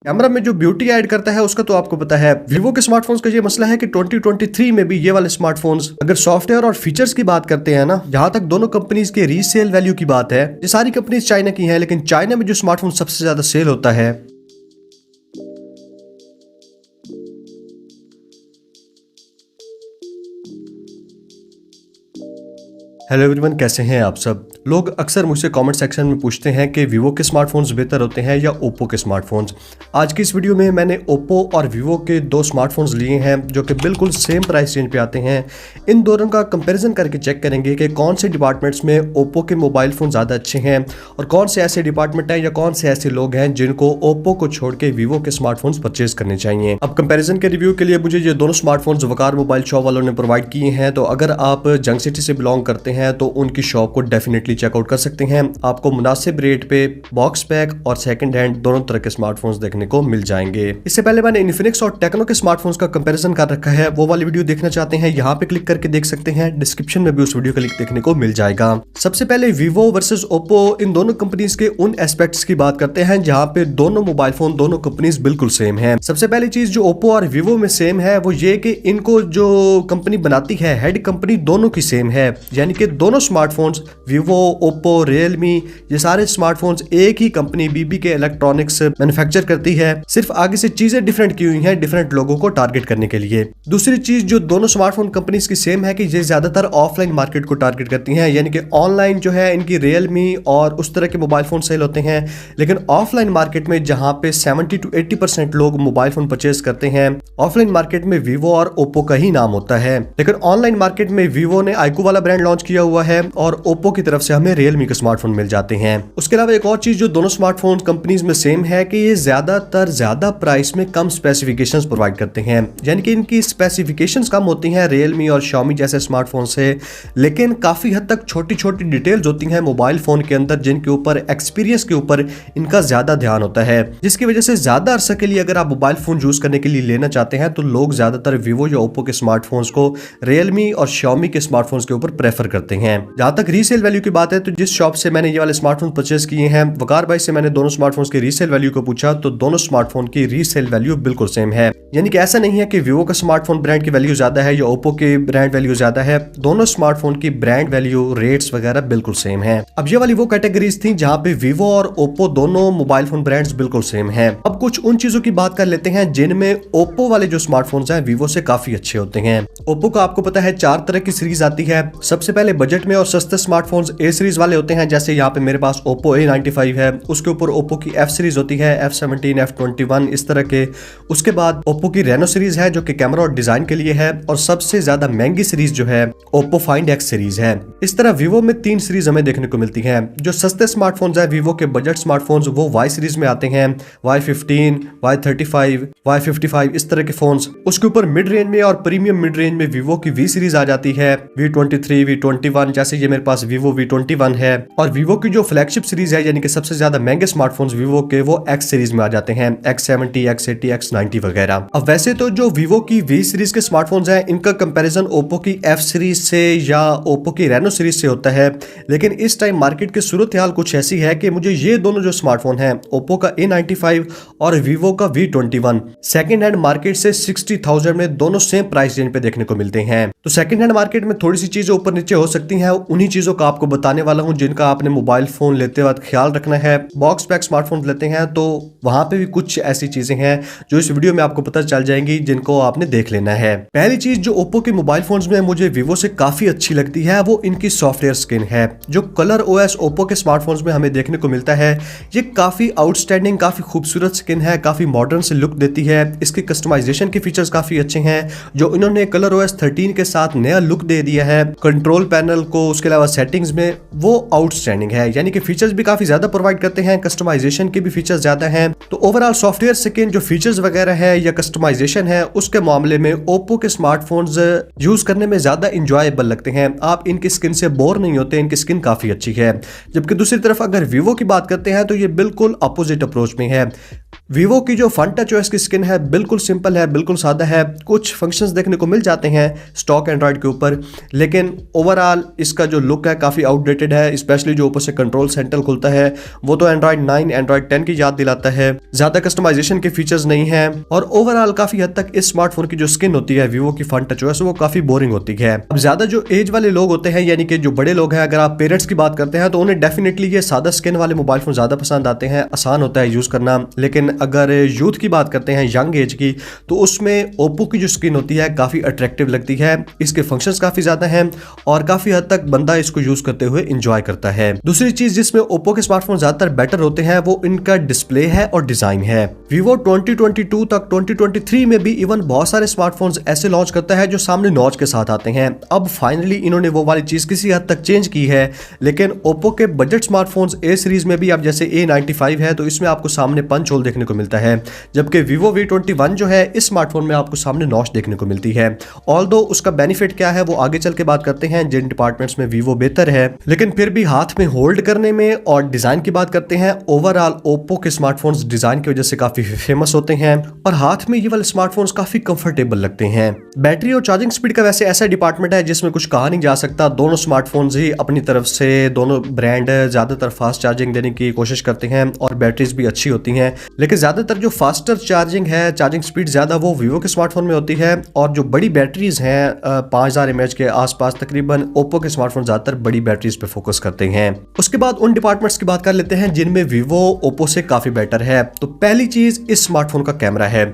Camera में जो beauty add करता है उसका तो आपको पता है। वीवो के स्मार्टफोन्स का ये मसला है कि 2023 में भी ये वाले स्मार्टफोन्स अगर सॉफ्टवेयर और फीचर्स की बात करते हैं ना, जहां तक दोनों कंपनीज के रीसेल वैल्यू की बात है, ये सारी कंपनीज चाइना की हैं, लेकिन चाइना में जो स्मार्टफोन सबसे ज्यादा सेल होता है हेलो एवरीवन, कैसे हैं आप सब लोग। अक्सर मुझसे कमेंट सेक्शन में पूछते हैं कि वीवो के स्मार्टफोन्स बेहतर होते हैं या ओप्पो के स्मार्टफोन्स। आज की इस वीडियो में मैंने ओप्पो और वीवो के दो स्मार्टफोन्स लिए हैं जो कि बिल्कुल सेम प्राइस रेंज पे आते हैं। इन दोनों का कंपैरिजन करके चेक करेंगे कि कौन से डिपार्टमेंट्स में ओप्पो के मोबाइल फ़ोन ज़्यादा अच्छे हैं और कौन से ऐसे डिपार्टमेंट हैं या कौन से ऐसे लोग हैं जिनको ओप्पो को छोड़ के वीवो के स्मार्टफोन्स परचेज करने चाहिए। अब कंपेरिजन के रिव्यू के लिए मुझे ये दोनों स्मार्टफोन्स वकार मोबाइल शॉप वालों ने प्रोवाइड किए हैं, तो अगर आप जंग सिटी से बिलोंग करते हैं तो उनकी शॉप को डेफिनेटली चेकआउट कर सकते हैं। आपको मुनासिब रेट पे बॉक्स पैक और सेकंड हैंड दोनों तरह के स्मार्टफोन्स देखने को मिल जाएंगे। इससे पहले मैंने इन्फिनिक्स और टेक्नो के स्मार्टफोन्स का कंपैरिजन कर रखा है, वो वाली वीडियो देखना चाहते हैं यहाँ पे क्लिक करके देख सकते हैं। डिस्क्रिप्शन में भी उस वीडियो का लिंक देखने को मिल जाएगा। सबसे पहले वीवो वर्सेस ओप्पो, इन दोनों कंपनीज के उन एस्पेक्ट्स की बात करते हैं जहाँ पे दोनों मोबाइल फोन दोनों कंपनीज बिल्कुल सेम है। सबसे पहली चीज जो ओप्पो और वीवो में सेम है वो ये कि इनको जो कंपनी बनाती है, हेड कंपनी दोनों की सेम है, यानी कि दोनों स्मार्टफोन्स वीवो, ओप्पो, रियलमी, ये सारे स्मार्टफोन्स एक ही कंपनी बीबीके इलेक्ट्रॉनिक्स मैन्युफैक्चर करती है। सिर्फ आगे से चीजें डिफरेंट की हुई हैं डिफरेंट लोगों को टारगेट करने के लिए। दूसरी चीज जो दोनों स्मार्टफोन कंपनीज की सेम है कि ये ज्यादातर ऑफलाइन मार्केट को टारगेट करती हैं, यानी कि ऑनलाइन जो है इनकी रियलमी और उस तरह के मोबाइल फोन सेल होते हैं, लेकिन ऑफलाइन मार्केट में जहां पे 70 to 80% लोग मोबाइल फोन परचेज करते हैं, ऑफलाइन मार्केट में वीवो और ओप्पो का ही नाम होता है। लेकिन ऑनलाइन मार्केट में वीवो ने आईकू वाला ब्रांड लॉन्च किया हुआ है और ओप्पो की तरफ से हमें रियलमी के स्मार्टफोन मिल जाते हैं। उसके अलावा एक और चीज जो दोनों स्मार्टफोन कंपनीज में सेम है कि ये ज्यादा प्राइस में कम स्पेसिफिकेशंस प्रोवाइड करते हैं, यानी कि इनकी स्पेसिफिकेशंस कम होती हैं रियलमी और शाओमी जैसे स्मार्टफोन से, लेकिन काफी हद तक छोटी छोटी डिटेल्स होती हैं मोबाइल फोन के अंदर जिनके ऊपर एक्सपीरियंस के ऊपर इनका ज्यादा ध्यान होता है, जिसकी वजह से ज्यादा अरसे के लिए अगर आप मोबाइल फोन यूज करने के लिए लेना चाहते हैं तो लोग ज्यादातर वीवो या ओप्पो के स्मार्टफोन्स को रियलमी और शाओमी के स्मार्टफोन्स के ऊपर प्रेफर करते हैं। जहां तक रीसेल वैल्यू की बात है तो जिस शॉप से मैंने ये वाले स्मार्टफोन परचेज किए हैं, वकार भाई से मैंने दोनों स्मार्टफोन्स की रीसेल वैल्यू को पूछा तो दोनों स्मार्टफोन की रीसेल वैल्यू बिल्कुल सेम है। यानी कि ऐसा नहीं है कि वीवो का स्मार्टफोन ब्रांड की वैल्यू ज्यादा है या ओप्पो की ब्रांड वैल्यू ज्यादा है, दोनों स्मार्टफोन की ब्रांड वैल्यू, रेट्स वगैरह बिल्कुल सेम है। अब ये वाली वो कैटेगरीज थी जहां पे वीवो और ओप्पो दोनों मोबाइल फोन ब्रांड्स बिल्कुल सेम है। अब कुछ उन चीजों की बात कर लेते हैं जिनमें ओप्पो वाले जो स्मार्टफोन्स हैं वीवो से काफी अच्छे होते हैं। ओप्पो का आपको पता है 4 तरह की सीरीज आती है। सबसे पहले बजट में और सस्ते स्मार्टफोन्स ए सीरीज वाले होते हैं, जैसे यहाँ पे मेरे पास ओप्पो A95 है, उसके ऊपर ओप्पो की F सीरीज होती है, F17, F21 इस तरह के। उसके बाद ओप्पो की रेनो सीरीज है जो कि कैमरा और डिजाइन के लिए है, और सबसे ज्यादा महंगी सीरीज जो है ओप्पो फाइंड X सीरीज है। इस तरह वीवो में 3 सीरीज हमें देखने को मिलती है। जो सस्ते स्मार्टफोन्स है वीवो के बजट स्मार्टफोन्स वो Y सीरीज में आते हैं, Y15, Y35, Y55 इस तरह के फोन्स। उसके ऊपर मिड रेंज में और प्रीमियम मिड रेंज में वीवो की V सीरीज आ जाती है, V23, V21, जैसे ये मेरे पास वीवो V21 है। और वीवो की जो फ्लैगशिप सीरीज है यानी कि सबसे ज्यादा महंगे स्मार्टफोन्स वीवो के वो X सीरीज में आ जाते हैं, X70, X80, X90 वगैरह। अब वैसे तो जो वीवो की V सीरीज के स्मार्टफोन्स हैं इनका कंपैरिजन ओप्पो की F सीरीज से या ओप्पो की रेनो सीरीज से होता है, लेकिन इस टाइम मार्केट की सूरत हाल कुछ ऐसी है कि मुझे ये दोनों जो स्मार्टफोन हैं ओप्पो का A95 और वीवो का V21 सेकेंड हैंड मार्केट से 60,000 में दोनों सेम प्राइस रेंज पे देखने को मिलते हैं। तो सेकेंड हैंड मार्केट में थोड़ी सी चीजें ऊपर नीचे हो सकती हैं, उन्हीं चीजों का आपको बताने वाला हूं जिनका आपने मोबाइल फोन लेते वक्त ख्याल रखना है। बॉक्स पैक स्मार्टफोन लेते हैं तो वहां पे भी कुछ ऐसी चीजें हैं जो इस वीडियो में आपको पता चल जाएंगी जिनको आपने देख लेना है। पहली चीज जो ओप्पो के मोबाइल फोन्स में मुझे वीवो से काफी अच्छी लगती है वो इनकी सॉफ्टवेयर स्किन है। जो कलर ओएस ओप्पो के स्मार्टफोन्स में हमें देखने को मिलता है ये काफी आउटस्टैंडिंग, काफी खूबसूरत स्किन है, काफी मॉडर्न से लुक देती है। इसकी कस्टमाइजेशन के फीचर्स काफी अच्छे हैं। जो इन्होंने कलर ओएस 13 के साथ नया लुक दे दिया है कंट्रोल पैनल को, उसके अलावा सेटिंग्स में, वो आउटस्टैंडिंग है, यानी कि फीचर्स भी काफी ज्यादा प्रोवाइड करते हैं, कस्टमाइजेशन के भी फीचर्स ज्यादा हैं। तो ओवरऑल सॉफ्टवेयर स्किन जो फीचर्स वगैरह है या कस्टमाइजेशन है उसके मामले में ओप्पो के स्मार्टफोन्स यूज करने में ज्यादा इंजॉयबल लगते हैं। आप इनकी स्किन से बोर नहीं होते, इनकी स्किन काफी अच्छी है। जबकि दूसरी तरफ अगर वीवो की बात करते हैं तो ये बिल्कुल अपोजिट अप्रोच में है। वीवो की जो फ्रंट टच ओएस की स्किन है बिल्कुल सिंपल है, बिल्कुल सादा है। कुछ फंक्शंस देखने को मिल जाते हैं स्टॉक एंड्रॉयड के ऊपर, लेकिन ओवरऑल इसका जो लुक है काफ़ी आउटडेटेड है। स्पेशली जो ऊपर से कंट्रोल सेंटर खुलता है वो तो एंड्रॉयड 9 एंड्रॉयड 10 की याद दिलाता है। ज़्यादा कस्टमाइजेशन के फीचर्स नहीं है और ओवरऑल काफ़ी हद तक इस स्मार्टफोन की जो स्किन होती है वीवो की फ्रंट टच ओएस वो काफ़ी बोरिंग होती है। अब ज़्यादा जो एज वाले लोग होते हैं, यानी कि जो बड़े लोग हैं, अगर आप पेरेंट्स की बात करते हैं तो उन्हें डेफिनेटली ये सादा स्किन वाले मोबाइल फोन ज़्यादा पसंद आते हैं, आसान होता है यूज़ करना। लेकिन अगर यूथ की बात करते हैं, यंग एज की, तो उसमें ओप्पो की जो स्क्रीन होती है काफ़ी अट्रैक्टिव लगती है। इसके फंक्शंस काफ़ी ज़्यादा हैं और काफ़ी हद तक बंदा इसको यूज़ करते हुए इंजॉय करता है। दूसरी चीज़ जिसमें ओप्पो के स्मार्टफोन ज़्यादातर बेटर होते हैं वो इनका डिस्प्ले है और डिज़ाइन है। वीवो 2022 तक 2023 में भी इवन बहुत सारे स्मार्टफोन्स ऐसे लॉन्च करता है जो सामने नॉच के साथ आते हैं। अब फाइनली इन्होंने वो वाली चीज़ किसी हद तक चेंज की है, लेकिन ओप्पो के बजट स्मार्टफोन्स ए सीरीज में भी अब जैसे A95 है तो इसमें आपको सामने पंच होल देखने को मिलता है, जबकि Vivo V21 जो है इस स्मार्टफोन में आपको सामने नॉच देखने को मिलती है। ऑल्दो उसका बेनिफिट क्या है वो आगे चल के बात करते हैं, जिन डिपार्टमेंट्स में Vivo बेहतर है, लेकिन फिर भी हाथ में होल्ड करने में और डिजाइन की बात करते हैं, ओवरऑल ओप्पो के स्मार्टफोन्स डिजाइन की वजह से काफी फेमस होते हैं और हाथ में ये वाले स्मार्टफोन्स काफी कंफर्टेबल लगते हैं। बैटरी और चार्जिंग स्पीड का वैसे ऐसा डिपार्टमेंट है जिसमें कुछ कहा नहीं जा सकता। दोनों स्मार्टफोन्स ही अपनी तरफ से, दोनों ब्रांड ज्यादातर फास्ट चार्जिंग देने की कोशिश करते हैं और बैटरीज भी अच्छी होती हैं, लेकिन ज्यादातर जो फास्टर चार्जिंग है, चार्जिंग स्पीड ज्यादा, वो वीवो के स्मार्टफोन में होती है और जो बड़ी बैटरीज हैं 5000 mAh के आसपास तकरीबन, ओप्पो के स्मार्टफोन ज्यादातर बड़ी बैटरीज पे फोकस करते हैं। उसके बाद उन डिपार्टमेंट्स की बात कर लेते हैं जिनमें वीवो ओप्पो से काफी बेटर है। तो पहली चीज इस स्मार्टफोन का कैमरा है।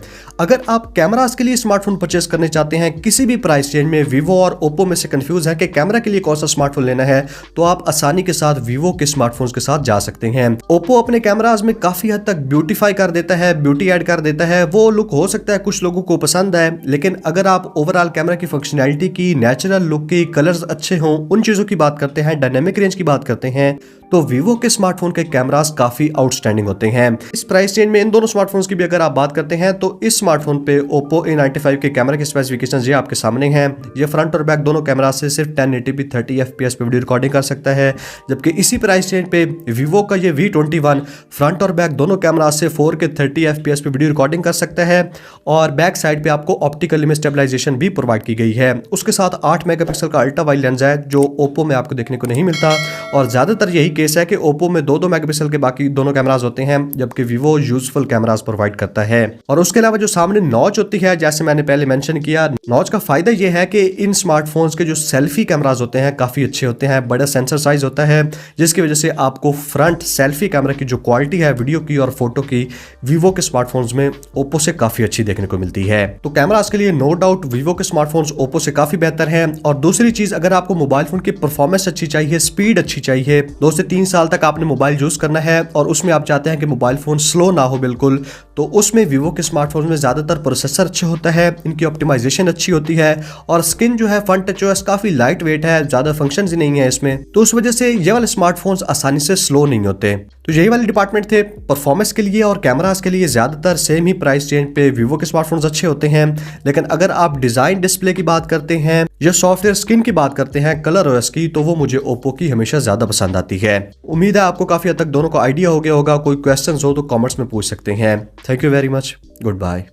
अगर आप कैमरास के लिए स्मार्टफोन परचेस करने चाहते हैं किसी भी प्राइस रेंज में, वीवो और ओप्पो में से कंफ्यूज है कि कैमरा के लिए कौन सा स्मार्टफोन लेना है, तो आप आसानी के साथ वीवो के स्मार्टफोन्स के साथ जा सकते हैं। ओप्पो अपने कैमरास में काफी हद तक ब्यूटीफाई कर देता है, ब्यूटी ऐड कर देता है। वो लुक हो सकता है कुछ लोगों को पसंद है, लेकिन अगर आप ओवरऑल कैमरा की फंक्शनैलिटी की, नेचुरल लुक की, कलर्स अच्छे हों, उन चीजों की बात करते हैं, डायनेमिक रेंज की बात करते हैं, तो वीवो के स्मार्टफोन के कैमरास काफी आउटस्टैंडिंग होते हैं। इस प्राइस रेंज में इन दोनों स्मार्टफोन्स की भी अगर आप बात करते हैं तो इस स्मार्टफोन पे ओप्पो A95 के कैमरा के स्पेसिफिकेशंस ये आपके सामने हैं। ये फ्रंट और बैक दोनों कैमरा से सिर्फ 1080p 30 FPS पे वीडियो रिकॉर्डिंग कर सकता है, जबकि इसी प्राइस रेंज पे वीवो का ये V21 फ्रंट और बैक दोनों कैमरा से 4K 30 FPS पे वीडियो रिकॉर्डिंग कर सकता है और बैक साइड पे आपको ऑप्टिकल इमेज स्टेबलाइजेशन भी प्रोवाइड की गई है। उसके साथ 8 मेगापिक्सल का अल्ट्रा वाइड लेंस है जो ओप्पो में आपको देखने को नहीं मिलता और ज्यादातर यही केस है कि ओप्पो में 2-2 मेगापिक्सल के बाकी दोनों कैमरास होते हैं, जबकि वीवो यूजफुल कैमरास प्रोवाइड करता है। और उसके अलावा जो सामने नॉच होती है, जैसे मैंने पहले मेंशन किया, नॉच का फायदा यह है कि इन स्मार्टफोन्स के जो सेल्फी कैमरास होते हैं काफी अच्छे होते हैं, बड़ा सेंसर साइज होता है, जिसकी वजह से आपको फ्रंट सेल्फी कैमरा की जो क्वालिटी है वीडियो की और फोटो की, वीवो के स्मार्टफोन्स में ओप्पो से काफी अच्छी देखने को मिलती है। तो कैमरास के लिए नो डाउट वीवो के स्मार्टफोन्स ओप्पो से काफी बेहतर हैं। और दूसरी चीज, अगर आपको मोबाइल फोन की परफॉर्मेंस अच्छी चाहिए, स्पीड अच्छी चाहिए, 2 से 3 साल तक आपने मोबाइल यूज करना है और उसमें आप चाहते हैं कि मोबाइल फोन स्लो ना हो बिल्कुल, तो उसमें वीवो के स्मार्टफोन में ज्यादातर प्रोसेसर अच्छा होता है, इनकी ऑप्टिमाइजेशन अच्छी होती है और स्किन जो है फ्रंट टच ओएस काफी लाइट वेट है, ज्यादा फंक्शंस ही नहीं है इसमें, तो उस वजह से ये वाले स्मार्टफोन्स आसानी से स्लो नहीं होते। तो यही वाले डिपार्टमेंट थे परफॉर्मेंस के लिए और कैमरास के लिए। ज्यादातर सेम ही प्राइस रेंज पे वीवो के स्मार्टफोन्स अच्छे होते हैं, लेकिन अगर आप डिजाइन डिस्प्ले की बात करते हैं या सॉफ्टवेयर स्किन की बात करते हैं, कलर ओएस की, तो वो मुझे ओप्पो की हमेशा ज्यादा पसंद आती है। उम्मीद है आपको काफी हद तक दोनों का आइडिया हो गया होगा। कोई क्वेश्चंस हो तो कमेंट्स में पूछ सकते हैं। Thank you very much, good bye.